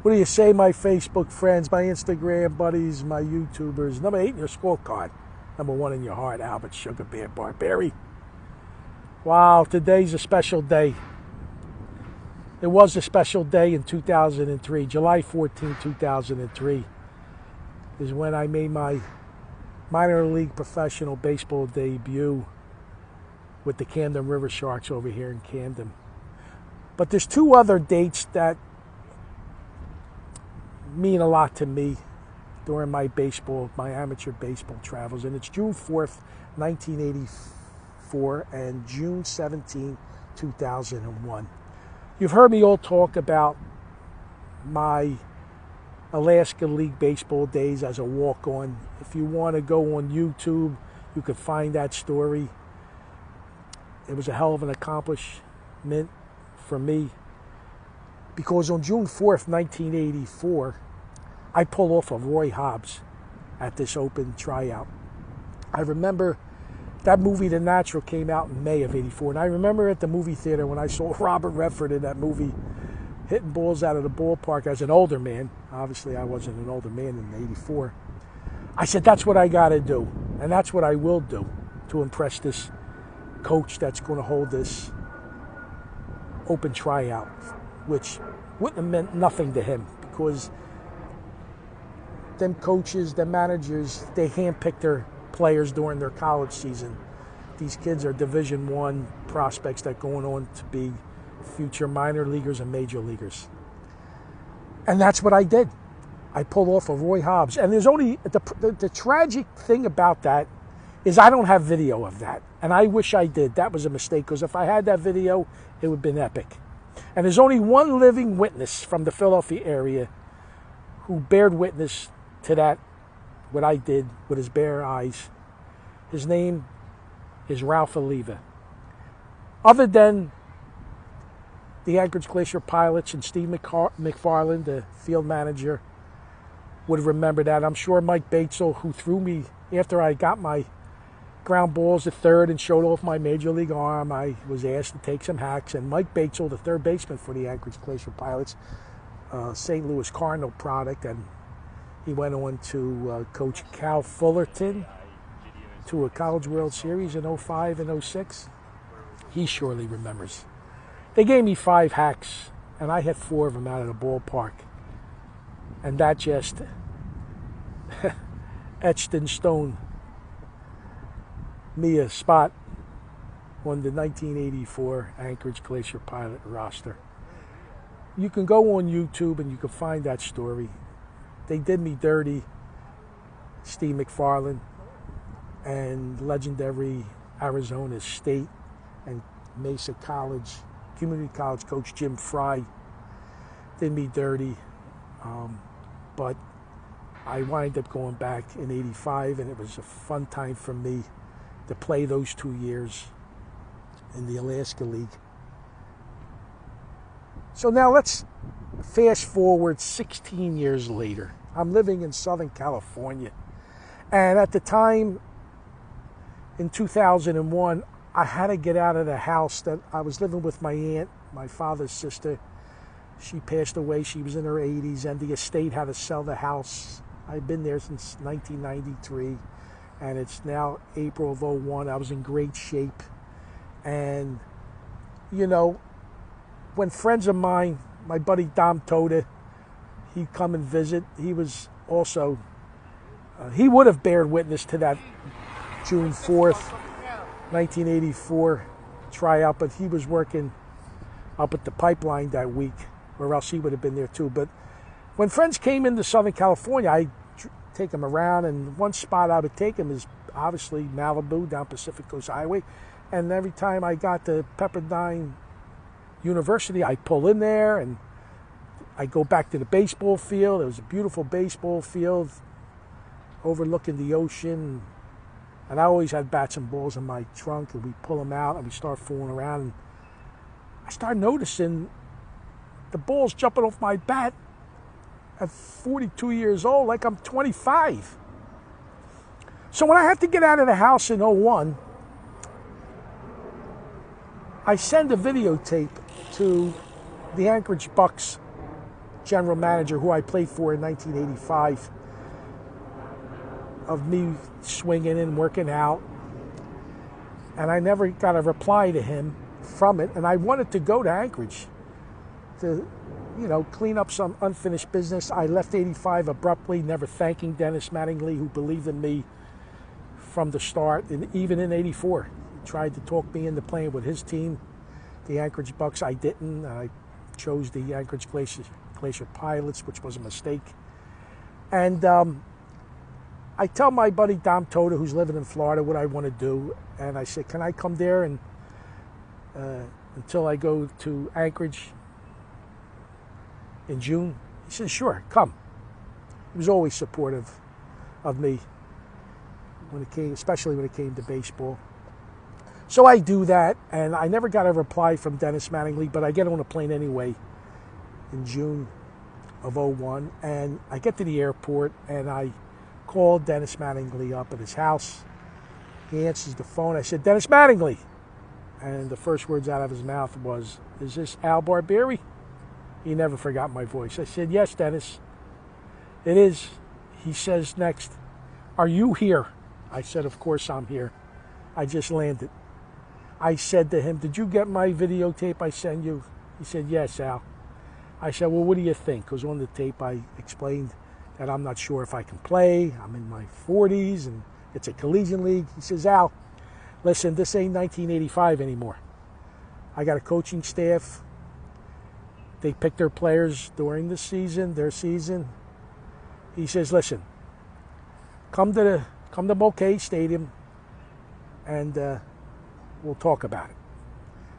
What do you say, my Facebook friends, my Instagram buddies, my YouTubers? Number 8 in your scorecard. Number 1 in your heart, Albert SugarBear Barbieri. Wow, today's a special day. It was a special day in 2003. July 14, 2003 is when I made my minor league professional baseball debut with the Camden River Sharks over here in Camden. But there's 2 other dates that mean a lot to me during my amateur baseball travels. And it's June 4th, 1984 and June 17, 2001. You've heard me all talk about my Alaska League baseball days as a walk-on. If you want to go on YouTube, you can find that story. It was a hell of an accomplishment for me because on June 4th, 1984, I pulled off of Roy Hobbs at this open tryout. I remember that movie, The Natural, came out in May of '84, and I remember at the movie theater when I saw Robert Redford in that movie hitting balls out of the ballpark as an older man. Obviously, I wasn't an older man in '84. I said, that's what I got to do, and that's what I will do to impress this coach that's going to hold this open tryout, which wouldn't have meant nothing to him because them coaches, them managers, they handpick their players during their college season. These kids are Division I prospects that going on to be future minor leaguers and major leaguers. And that's what I did. I pulled off of Roy Hobbs. And there's only, the tragic thing about that is I don't have video of that. And I wish I did. That was a mistake, because if I had that video, it would have been epic. And there's only one living witness from the Philadelphia area who bared witness to that, what I did with his bare eyes. His name is Ralph Oliva. Other than the Anchorage Glacier pilots and Steve McFarland, the field manager, would remember that. I'm sure Mike Batesel, who threw me after I got my ground balls at third and showed off my major league arm, I was asked to take some hacks. And Mike Batesel, the third baseman for the Anchorage Glacier Pilots, St. Louis Cardinal product, and he went on to coach Cal Fullerton to a College World Series in '05 and '06. He surely remembers. They gave me 5 hacks, and I hit 4 of them out of the ballpark. And that just etched in stone me a spot on the 1984 Anchorage Glacier Pilot roster. You can go on YouTube and you can find that story. They did me dirty, Steve McFarland and legendary Arizona State and Mesa College, community college coach Jim Fry did me dirty. But I wind up going back in '85, and it was a fun time for me to play those 2 years in the Alaska League. So now let's fast forward 16 years later. I'm living in Southern California. And at the time, in 2001, I had to get out of the house that I was living with my aunt, my father's sister. She passed away. She was in her 80s, and the estate had to sell the house. I've been there since 1993, and it's now April of '01. I was in great shape. And, you know, when friends of mine, my buddy Dom Toda, he'd come and visit. He was also, he would have bared witness to that June 4th, 1984 tryout, but he was working up at the pipeline that week, or else he would have been there too. But when friends came into Southern California, I'd take them around, and one spot I would take them is obviously Malibu down Pacific Coast Highway. And every time I got to Pepperdine University, I'd pull in there and I'd go back to the baseball field. It was a beautiful baseball field overlooking the ocean. And I always had bats and balls in my trunk, and we'd pull them out and we'd start fooling around. And I started noticing the balls jumping off my bat at 42 years old like I'm 25. So when I had to get out of the house in '01, I send a videotape to the Anchorage Bucks general manager, who I played for in 1985, of me swinging and working out. And I never got a reply to him from it. And I wanted to go to Anchorage to, clean up some unfinished business. I left 85 abruptly, never thanking Dennis Mattingly, who believed in me from the start. And even in 84, he tried to talk me into playing with his team, the Anchorage Bucks. I didn't. I chose the Anchorage Glacier Pilots, which was a mistake. And I tell my buddy Dom Toda, who's living in Florida, what I want to do. And I said, can I come there and until I go to Anchorage in June? He said, sure, come. He was always supportive of me especially when it came to baseball. So I do that, and I never got a reply from Dennis Mattingly, but I get on a plane anyway in June of 01, and I get to the airport, and I call Dennis Mattingly up at his house. He answers the phone. I said, Dennis Mattingly. And the first words out of his mouth was, is this Al Barbieri? He never forgot my voice. I said, yes, Dennis, it is. He says next, are you here? I said, of course I'm here. I just landed. I said to him, did you get my videotape I sent you? He said, yes, Al. I said, well, what do you think? Because on the tape I explained that I'm not sure if I can play. I'm in my 40s and it's a collegiate league. He says, Al, listen, this ain't 1985 anymore. I got a coaching staff. They pick their players during the season, their season. He says, listen, come to Mulcahy Stadium and we'll talk about it.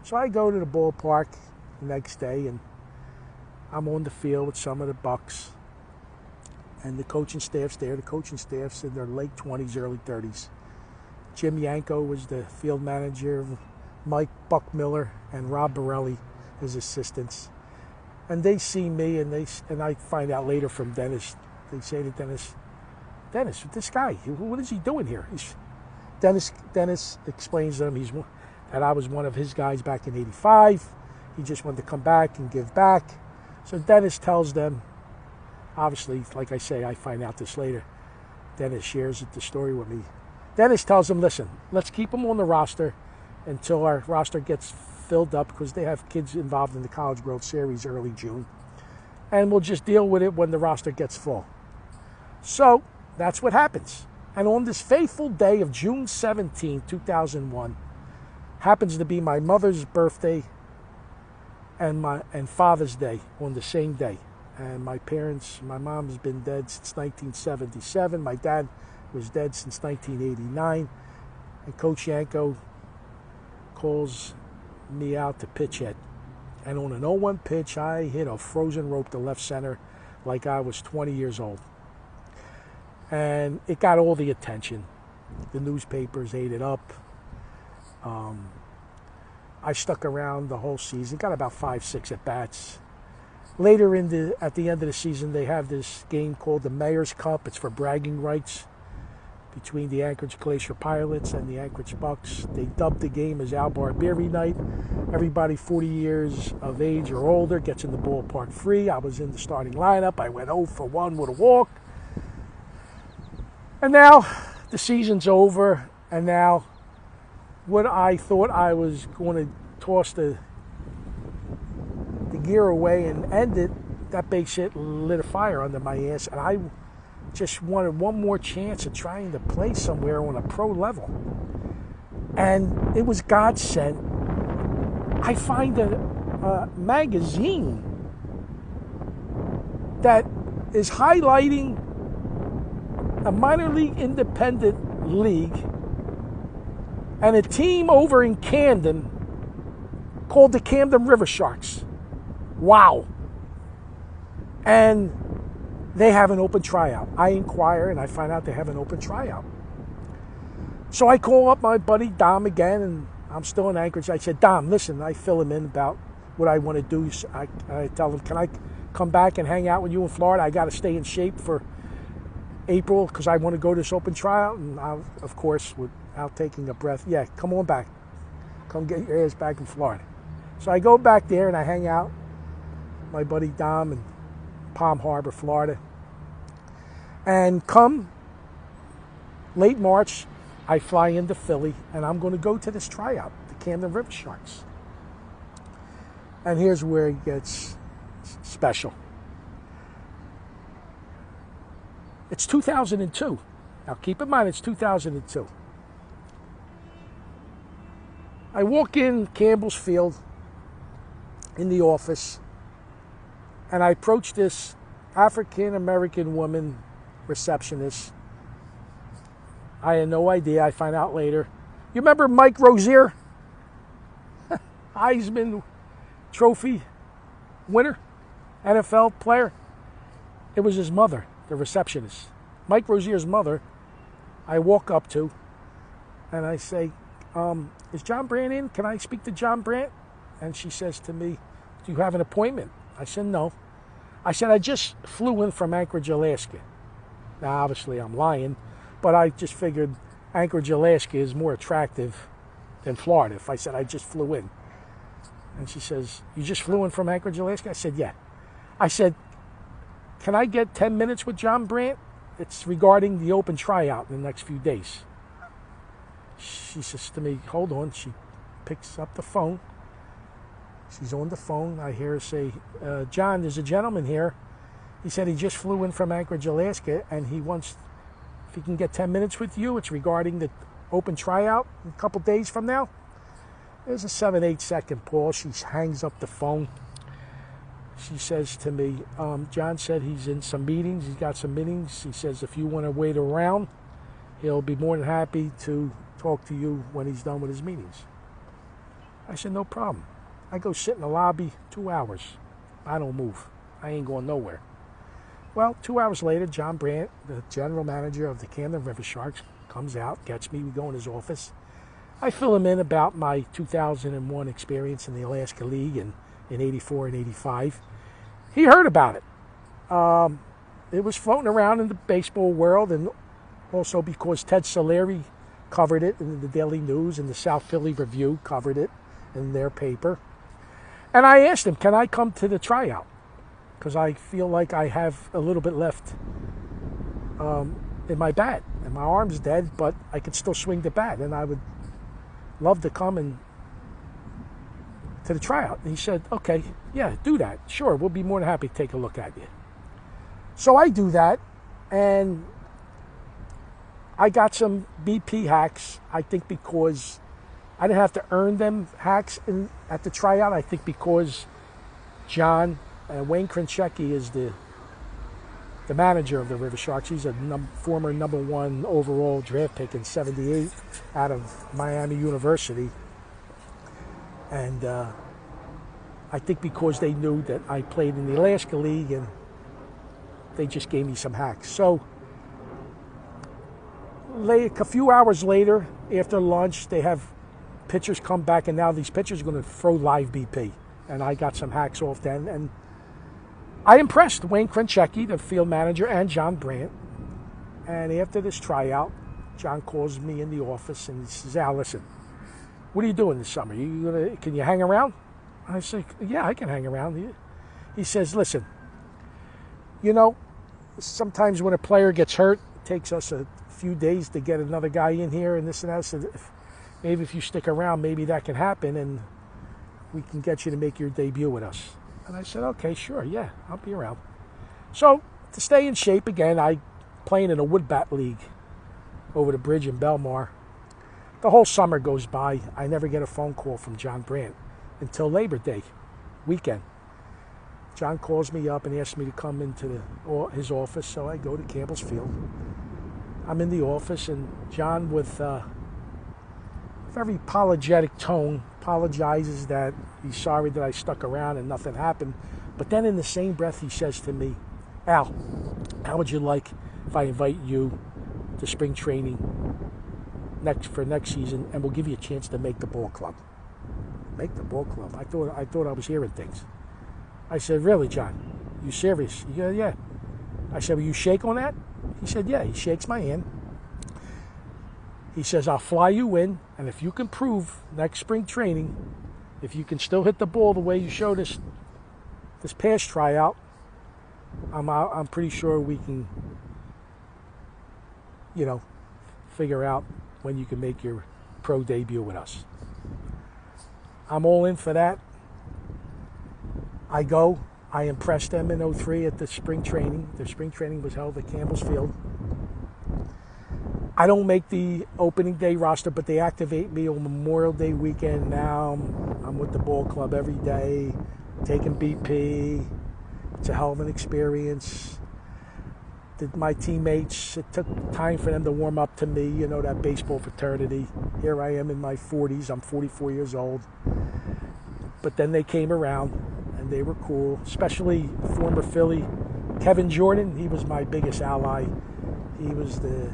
So I go to the ballpark the next day, and I'm on the field with some of the Bucks. And the coaching staff's there. The coaching staff's in their late 20s, early 30s. Jim Yanko was the field manager, Mike Buck Miller, and Rob Borelli as assistants. And they see me, and I find out later from Dennis. They say to Dennis, this guy, what is he doing here? Dennis explains to them that I was one of his guys back in 85. He just wanted to come back and give back. So Dennis tells them, obviously, like I say, I find out this later. Dennis shares the story with me. Dennis tells them, listen, let's keep him on the roster until our roster gets filled up, because they have kids involved in the College World Series early June. And we'll just deal with it when the roster gets full. So that's what happens. And on this fateful day of June 17, 2001, happens to be my mother's birthday and Father's Day on the same day. And my mom's been dead since 1977. My dad was dead since 1989. And Coach Yanko calls me out to pitch hit. And on an 0-1 pitch, I hit a frozen rope to left center like I was 20 years old. And it got all the attention. The newspapers ate it up. I stuck around the whole season, got about 5-6 at-bats. Later at the end of the season, they have this game called the Mayor's Cup. It's for bragging rights between the Anchorage Glacier Pilots and the Anchorage Bucks. They dubbed the game as Al Barbieri Night. Everybody 40 years of age or older gets in the ballpark free. I was in the starting lineup. I went 0 for 1 with a walk. And now the season's over, and now what I thought I was going to toss the gear away and end it, that base hit lit a fire under my ass, and I just wanted one more chance at trying to play somewhere on a pro level. And it was God sent. I find a magazine that is highlighting a minor league independent league and a team over in Camden called the Camden River Sharks. Wow. And they have an open tryout. I inquire and I find out they have an open tryout. So I call up my buddy Dom again, and I'm still in Anchorage. I said, Dom, listen, I fill him in about what I want to do. I tell him, can I come back and hang out with you in Florida? I got to stay in shape for April because I want to go to this open tryout. And I, of course, without taking a breath, yeah, come on back. Come get your ass back in Florida. So I go back there and I hang out with my buddy Dom, and Palm Harbor, Florida. And come late March, I fly into Philly, and I'm going to go to this tryout, the Camden River Sharks. And here's where it gets special. It's 2002. Now keep in mind, it's 2002. I walk in Campbell's Field in the office, and I approach this African-American woman receptionist. I had no idea. I find out later. You remember Mike Rozier? Heisman Trophy winner, NFL player? It was his mother, the receptionist. Mike Rozier's mother, I walk up to, and I say, is John Brandt in? Can I speak to John Brandt? And she says to me, do you have an appointment? I said, no. I said, I just flew in from Anchorage, Alaska. Now, obviously, I'm lying, but I just figured Anchorage, Alaska is more attractive than Florida. If I said I just flew in. And she says, you just flew in from Anchorage, Alaska? I said, yeah. I said, can I get 10 minutes with John Brandt? It's regarding the open tryout in the next few days. She says to me, hold on. She picks up the phone. She's on the phone. I hear her say, John, there's a gentleman here. He said he just flew in from Anchorage, Alaska, and he wants, if he can get 10 minutes with you, it's regarding the open tryout a couple days from now. There's a 7-8 second pause. She hangs up the phone. She says to me, John said he's in some meetings. He's got some meetings. He says if you want to wait around, he'll be more than happy to talk to you when he's done with his meetings. I said, no problem. I go sit in the lobby 2 hours. I don't move. I ain't going nowhere. Well, 2 hours later, John Brandt, the general manager of the Camden River Sharks, comes out, gets me. We go in his office. I fill him in about my 2001 experience in the Alaska League in 84 and 85. He heard about it. It was floating around in the baseball world, and also because Ted Solari covered it in the Daily News, and the South Philly Review covered it in their paper. And I asked him, can I come to the tryout? Because I feel like I have a little bit left in my bat. And my arm's dead, but I could still swing the bat. And I would love to come and to the tryout. And he said, okay, yeah, do that. Sure, we'll be more than happy to take a look at you. So I do that, and I got some BP hacks, I think because I didn't have to earn them hacks at the tryout. I think because John, Wayne Krenchecki is the manager of the River Sharks. He's a former #1 overall draft pick in '78 out of Miami University. And I think because they knew that I played in the Alaska League, and they just gave me some hacks. So a few hours later, after lunch, they have pitchers come back, and now these pitchers are going to throw live BP. And I got some hacks off then. And I impressed Wayne Krenchecki, the field manager, and John Brandt. And after this tryout, John calls me in the office and he says, Al, listen, what are you doing this summer? Can you hang around? I say, yeah, I can hang around. He says, listen, you know, sometimes when a player gets hurt, it takes us a few days to get another guy in here and this and that. So maybe if you stick around, maybe that can happen and we can get you to make your debut with us. And I said, okay, sure, yeah, I'll be around. So to stay in shape again, I playing in a wood bat league over the bridge in Belmar. The whole summer goes by. I never get a phone call from John Brandt until Labor Day weekend. John calls me up and asks me to come into his office, so I go to Campbell's Field. I'm in the office, and John, with a very apologetic tone, apologizes that he's sorry that I stuck around and nothing happened. But then in the same breath, he says to me, Al, how would you like if I invite you to spring training for next season, and we'll give you a chance to make the ball club? Make the ball club? I thought I was hearing things. I said, really, John? You serious? He goes, yeah. I said, will you shake on that? He said, yeah. He shakes my hand. He says, I'll fly you in, and if you can prove next spring training, if you can still hit the ball the way you showed us this past tryout, I'm pretty sure we can, figure out when you can make your pro debut with us. I'm all in for that. I go. I impressed them in 03 at the spring training. The spring training was held at Campbell's Field. I don't make the opening day roster, but they activate me on Memorial Day weekend. Now I'm with the ball club every day, taking BP. It's a hell of an experience. My teammates, it took time for them to warm up to me, that baseball fraternity. Here I am in my 40s. I'm 44 years old. But then they came around, and they were cool, especially former Philly Kevin Jordan. He was my biggest ally. He was the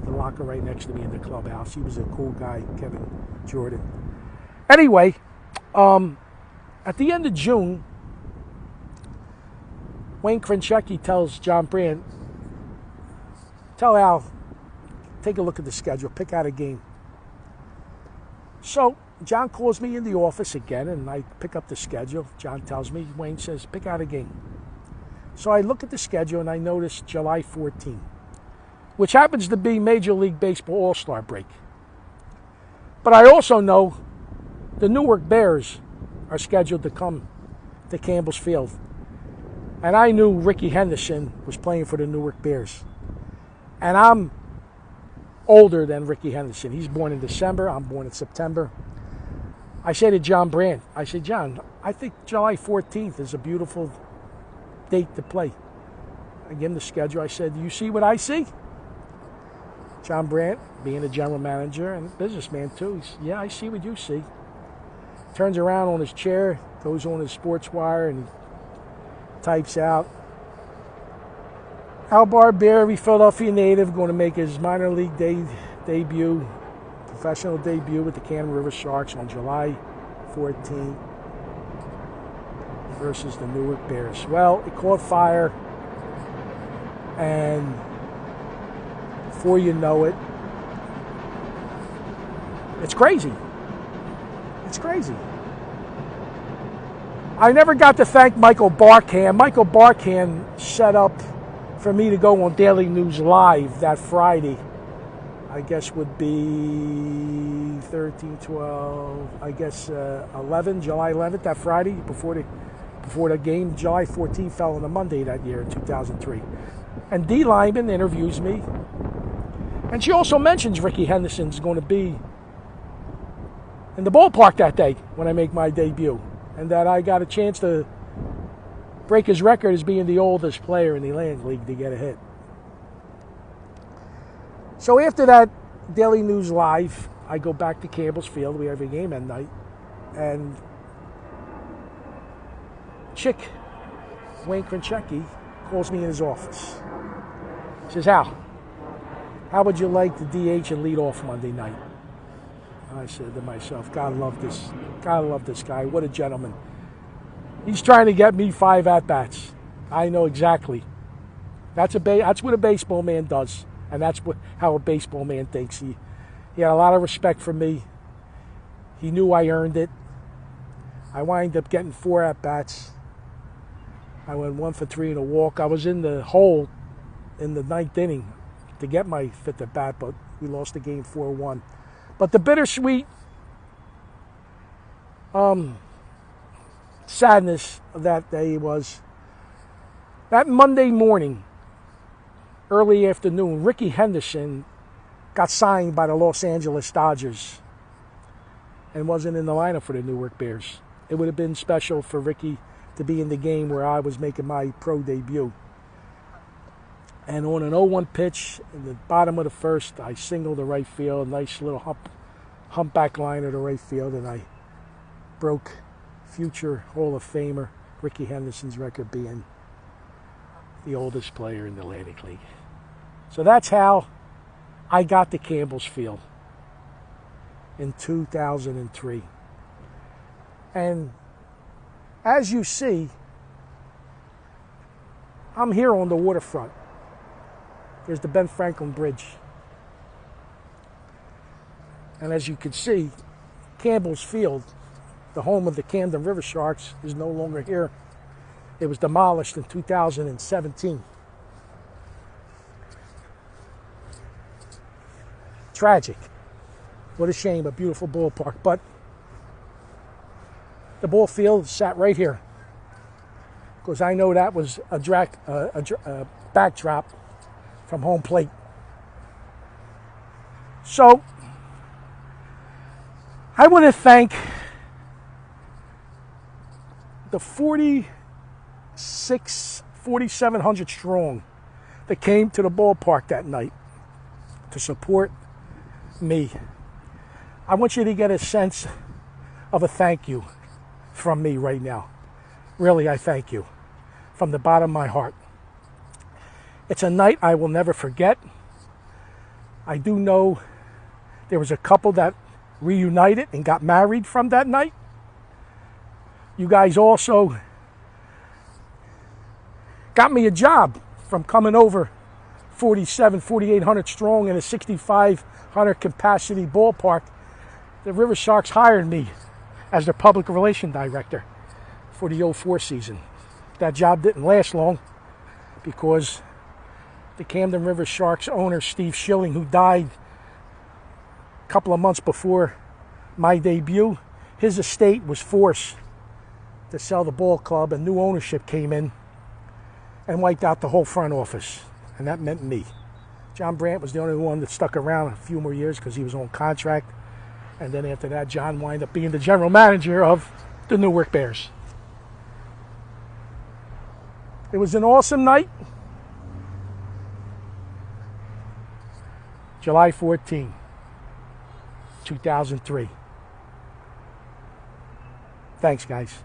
locker right next to me in the clubhouse. He was a cool guy, Kevin Jordan. Anyway, at the end of June, Wayne Krenchecki tells John Brandt, tell Al, take a look at the schedule, pick out a game. So John calls me in the office again, and I pick up the schedule. John tells me, Wayne says, pick out a game. So I look at the schedule, and I notice July 14th, which happens to be Major League Baseball All-Star break. But I also know the Newark Bears are scheduled to come to Campbell's Field. And I knew Ricky Henderson was playing for the Newark Bears. And I'm older than Ricky Henderson. He's born in December. I'm born in September. I say to John Brandt, John, I think July 14th is a beautiful date to play. I give him the schedule. I said, do you see what I see? John Brandt, being a general manager and a businessman too, he's, yeah, I see what you see. Turns around on his chair, goes on his sports wire, and he types out, Al Barbieri, Philadelphia native, going to make his minor league debut, professional debut with the Camden River Sharks on July 14th versus the Newark Bears. Well, it caught fire, and before you know it, it's crazy. It's crazy. I never got to thank Michael Barkham. Michael Barkham set up for me to go on Daily News Live that Friday. I guess would be 13, 12, I guess 11, July 11th, that Friday before the game. July 14th fell on a Monday that year in 2003. And Dee Lyman interviews me. And she also mentions Ricky Henderson's going to be in the ballpark that day when I make my debut. And that I got a chance to break his record as being the oldest player in the Atlantic League to get a hit. So after that Daily News Live, I go back to Campbell's Field. We have a game at night. And Chick, Wayne Krenchecki, calls me in his office. He says, Al, how would you like to DH and lead off Monday night? I said to myself, God love this guy. What a gentleman. He's trying to get me 5 at-bats. I know exactly. That's what a baseball man does. And that's how a baseball man thinks. He had a lot of respect for me. He knew I earned it. I wind up getting 4 at-bats. I went 1 for 3 and a walk. I was in the hole in the 9th inning to get my 5th at-bat, but we lost the game 4-1. But the bittersweet sadness of that day was that Monday morning, early afternoon, Ricky Henderson got signed by the Los Angeles Dodgers and wasn't in the lineup for the Newark Bears. It would have been special for Ricky to be in the game where I was making my pro debut. And on an 0-1 pitch in the bottom of the first, I singled the right field, nice little humpback line of the right field, and I broke future Hall of Famer Ricky Henderson's record, being the oldest player in the Atlantic League. So that's how I got to Campbell's Field in 2003. And as you see, I'm here on the waterfront. There's the Ben Franklin Bridge. And as you can see, Campbell's Field, the home of the Camden River Sharks, is no longer here. It was demolished in 2017. Tragic. What a shame, a beautiful ballpark. But the ball field sat right here, because I know that was a backdrop from home plate. So I want to thank the 4,700 strong that came to the ballpark that night to support me. I want you to get a sense of a thank you from me right now. Really, I thank you from the bottom of my heart. It's a night I will never forget. I do know there was a couple that reunited and got married from that night. You guys also got me a job from coming over 4,800 strong in a 6,500 capacity ballpark. The River Sharks hired me as their public relations director for the 04 season. That job didn't last long because the Camden River Sharks owner, Steve Schilling, who died a couple of months before my debut, his estate was forced to sell the ball club, and new ownership came in and wiped out the whole front office, and that meant me. John Brandt was the only one that stuck around a few more years because he was on contract, and then after that, John wound up being the general manager of the Newark Bears. It was an awesome night. July 14, 2003. Thanks, guys.